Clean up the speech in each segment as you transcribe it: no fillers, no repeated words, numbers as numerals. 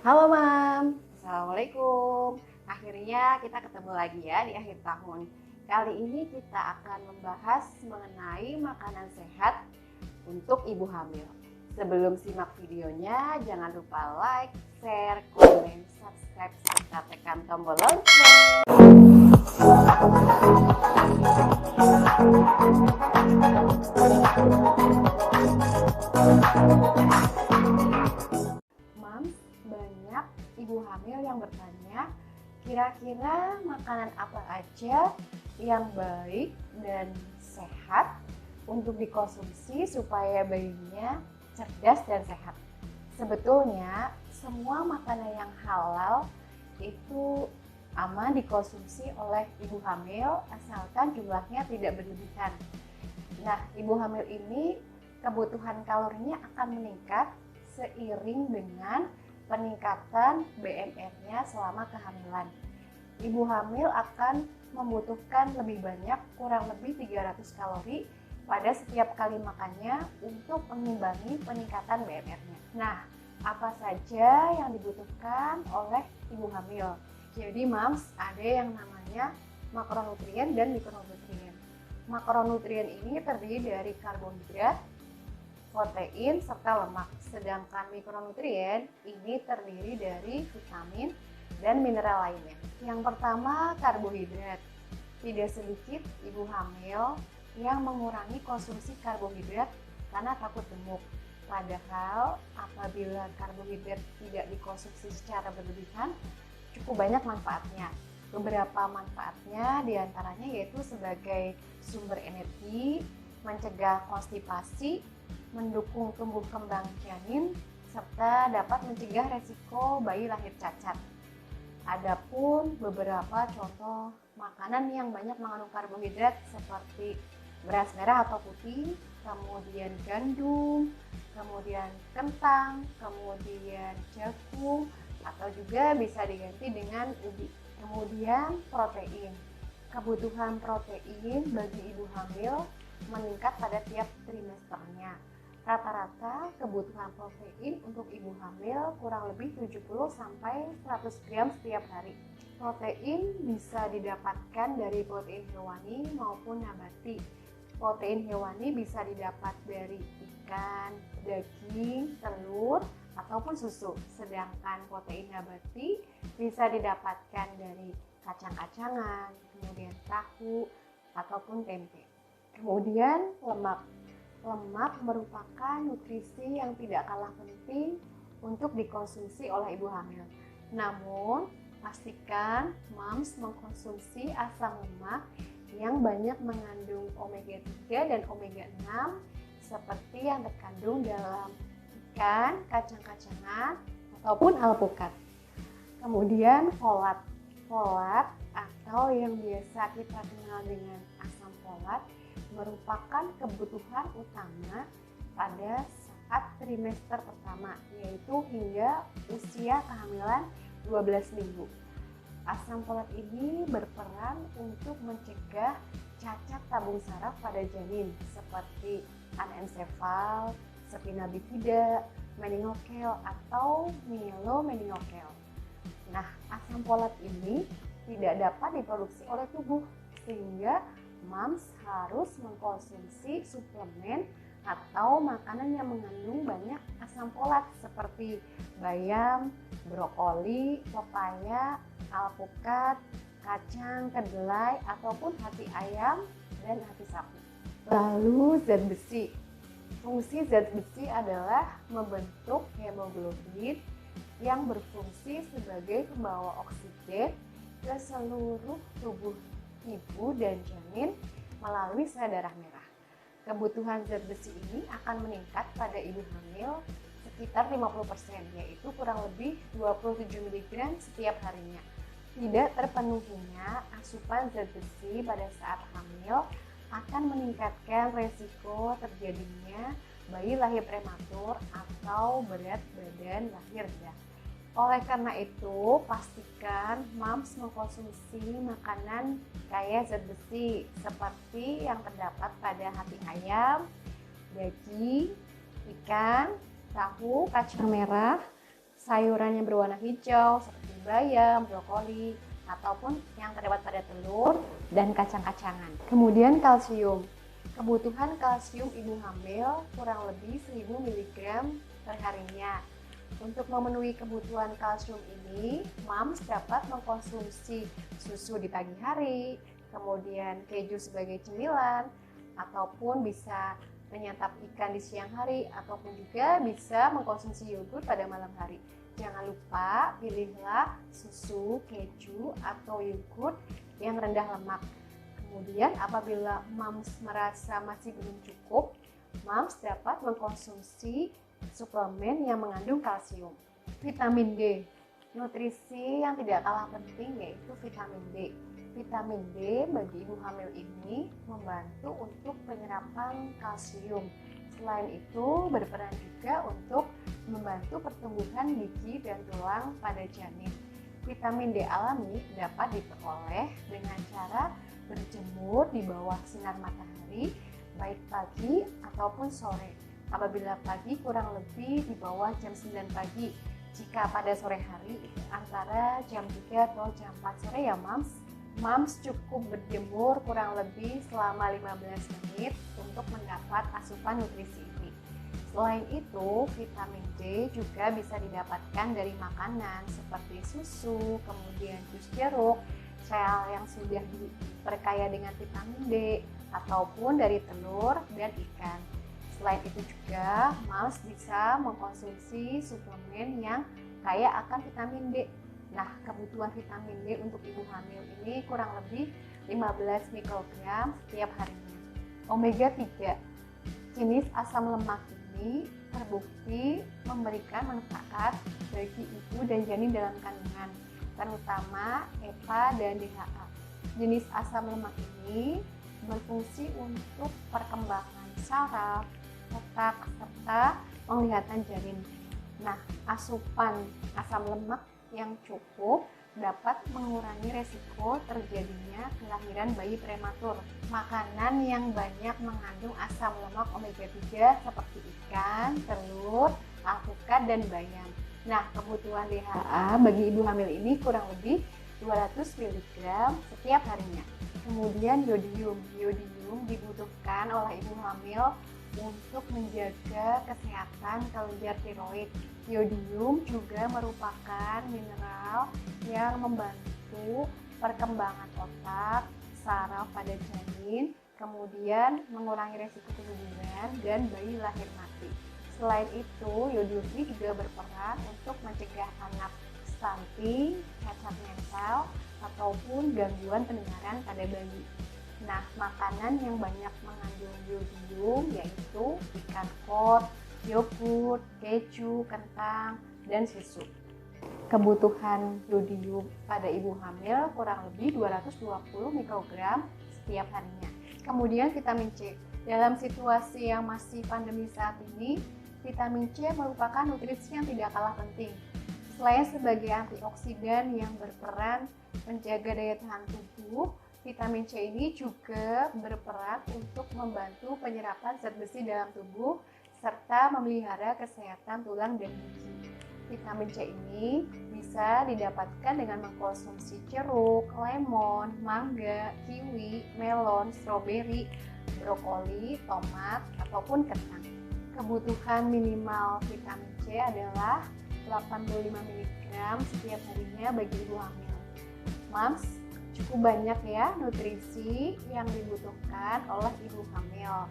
Halo Mam, Assalamualaikum. Akhirnya kita ketemu lagi ya di akhir tahun. Kali ini kita akan membahas mengenai makanan sehat untuk ibu hamil. Sebelum simak videonya, jangan lupa like, share, komen, subscribe, serta tekan tombol lonceng. Mams, banyak ibu hamil yang bertanya, kira-kira makanan apa aja yang baik dan sehat untuk dikonsumsi supaya bayinya cerdas dan sehat. Sebetulnya semua makanan yang halal itu aman dikonsumsi oleh ibu hamil asalkan jumlahnya tidak berlebihan. Nah, ibu hamil ini kebutuhan kalorinya akan meningkat seiring dengan peningkatan BMR-nya selama kehamilan. Ibu hamil akan membutuhkan lebih banyak, kurang lebih 300 kalori pada setiap kali makannya untuk mengimbangi peningkatan BMR-nya. Nah, apa saja yang dibutuhkan oleh ibu hamil? Jadi Mams, ada yang namanya makronutrien dan mikronutrien. Makronutrien ini terdiri dari karbohidrat, protein, serta lemak. Sedangkan mikronutrien ini terdiri dari vitamin dan mineral lainnya. Yang pertama, karbohidrat. Tidak sedikit ibu hamil yang mengurangi konsumsi karbohidrat karena takut gemuk. Padahal apabila karbohidrat tidak dikonsumsi secara berlebihan, cukup banyak manfaatnya. Beberapa manfaatnya diantaranya yaitu sebagai sumber energi, mencegah konstipasi, mendukung tumbuh kembang janin, serta dapat mencegah resiko bayi lahir cacat. Adapun beberapa contoh makanan yang banyak mengandung karbohidrat seperti beras merah atau putih, kemudian gandum, kemudian kentang, kemudian jagung, atau juga bisa diganti dengan ubi. Kemudian protein. Kebutuhan protein bagi ibu hamil meningkat pada tiap trimesternya. Rata-rata kebutuhan protein untuk ibu hamil kurang lebih 70 sampai 100 gram setiap hari. Protein bisa didapatkan dari protein hewani maupun nabati. Protein hewani bisa didapat dari ikan, daging, telur, ataupun susu. Sedangkan protein nabati bisa didapatkan dari kacang-kacangan, kemudian tahu, ataupun tempe. Kemudian lemak. Lemak merupakan nutrisi yang tidak kalah penting untuk dikonsumsi oleh ibu hamil. Namun, pastikan Mams mengkonsumsi asam lemak yang banyak mengandung omega 3 dan omega 6 seperti yang terkandung dalam ikan, kacang-kacangan, ataupun alpukat. Kemudian folat. Folat atau yang biasa kita kenal dengan asam folat merupakan kebutuhan utama pada saat trimester pertama, yaitu hingga usia kehamilan 12 minggu. Asam folat ini berperan untuk mencegah cacat tabung saraf pada janin seperti anencefal, spina bifida, meningokel, atau myelomeningokel. Nah, asam folat ini tidak dapat diproduksi oleh tubuh sehingga Mams harus mengkonsumsi suplemen atau makanan yang mengandung banyak asam folat seperti bayam, brokoli, pepaya, alpukat, kacang, kedelai, ataupun hati ayam dan hati sapi. Lalu zat besi. Fungsi zat besi adalah membentuk hemoglobin yang berfungsi sebagai pembawa oksigen ke seluruh tubuh ibu dan janin melalui sel darah merah. Kebutuhan zat besi ini akan meningkat pada ibu hamil sekitar 50%, yaitu kurang lebih 27 mg setiap harinya. Tidak terpenuhinya asupan zat besi pada saat hamil akan meningkatkan resiko terjadinya bayi lahir prematur atau berat badan lahir rendah. Oleh karena itu, pastikan Mams mengkonsumsi makanan kaya zat besi seperti yang terdapat pada hati ayam, daging, ikan, tahu, kacang merah, sayuran yang berwarna hijau seperti bayam, brokoli, ataupun yang terdapat pada telur dan kacang-kacangan. Kemudian kalsium. Kebutuhan kalsium ibu hamil kurang lebih 1000 mg per harinya. Untuk memenuhi kebutuhan kalsium ini, moms dapat mengkonsumsi susu di pagi hari, kemudian keju sebagai cemilan, ataupun bisa menyantap ikan di siang hari, ataupun juga bisa mengkonsumsi yogurt pada malam hari. Jangan lupa pilihlah susu, keju, atau yogurt yang rendah lemak. Kemudian apabila moms merasa masih belum cukup, moms dapat mengkonsumsi suplemen yang mengandung kalsium. Vitamin D. Nutrisi yang tidak kalah penting yaitu vitamin D. Vitamin D bagi ibu hamil ini membantu untuk penyerapan kalsium. Selain itu berperan juga untuk membantu pertumbuhan gigi dan tulang pada janin. Vitamin D alami dapat diperoleh dengan cara berjemur di bawah sinar matahari baik pagi ataupun sore. Apabila pagi kurang lebih di bawah jam 9 pagi. Jika pada sore hari antara jam 3 atau jam 4 sore ya moms cukup berjemur kurang lebih selama 15 menit untuk mendapat asupan nutrisi ini. Selain itu, vitamin D juga bisa didapatkan dari makanan seperti susu, kemudian jus jeruk, sel yang sudah diperkaya dengan vitamin D, ataupun dari telur dan ikan. Selain itu juga, moms bisa mengkonsumsi suplemen yang kaya akan vitamin D. Nah, kebutuhan vitamin D untuk ibu hamil ini kurang lebih 15 mikrogram setiap harinya. Omega 3, jenis asam lemak ini terbukti memberikan manfaat bagi ibu dan janin dalam kandungan, terutama EPA dan DHA. Jenis asam lemak ini berfungsi untuk perkembangan saraf, otak, serta penglihatan janin. Nah, asupan asam lemak yang cukup dapat mengurangi resiko terjadinya kelahiran bayi prematur. Makanan yang banyak mengandung asam lemak omega 3 seperti ikan, telur, alpukat, dan bayam. Nah, kebutuhan DHA bagi ibu hamil ini kurang lebih 200 mg setiap harinya. Kemudian yodium. Yodium dibutuhkan oleh ibu hamil untuk menjaga kesehatan kelenjar tiroid. Yodium juga merupakan mineral yang membantu perkembangan otak, saraf pada janin, kemudian mengurangi resiko keguguran dan bayi lahir mati. Selain itu, yodium ini juga berperan untuk mencegah anak stunting, cacat mental, ataupun gangguan pendengaran pada bayi. Nah, makanan yang banyak mengandung yodium yaitu ikan kod, yogurt, keju, kentang, dan susu. Kebutuhan yodium pada ibu hamil kurang lebih 220 mikrogram setiap harinya. Kemudian vitamin C. Dalam situasi yang masih pandemi saat ini, vitamin C merupakan nutrisi yang tidak kalah penting. Selain sebagai antioksidan yang berperan menjaga daya tahan tubuh, vitamin C ini juga berperan untuk membantu penyerapan zat besi dalam tubuh serta memelihara kesehatan tulang dan gigi. Vitamin C ini bisa didapatkan dengan mengkonsumsi jeruk, lemon, mangga, kiwi, melon, stroberi, brokoli, tomat, ataupun kentang. Kebutuhan minimal vitamin C adalah 85 mg setiap harinya bagi ibu hamil. Moms, cukup banyak ya nutrisi yang dibutuhkan oleh ibu hamil.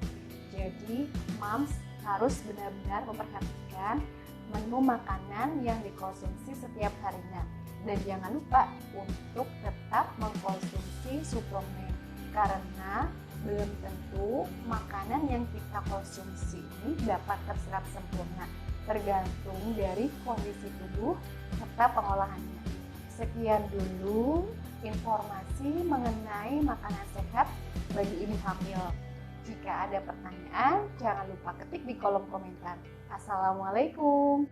Jadi, moms harus benar-benar memperhatikan menu makanan yang dikonsumsi setiap harinya. Dan jangan lupa untuk tetap mengkonsumsi suplemen, karena belum tentu makanan yang kita konsumsi ini dapat terserap sempurna, tergantung dari kondisi tubuh serta pengolahannya. Sekian dulu informasi mengenai makanan sehat bagi ibu hamil. Jika ada pertanyaan, jangan lupa ketik di kolom komentar. Assalamualaikum.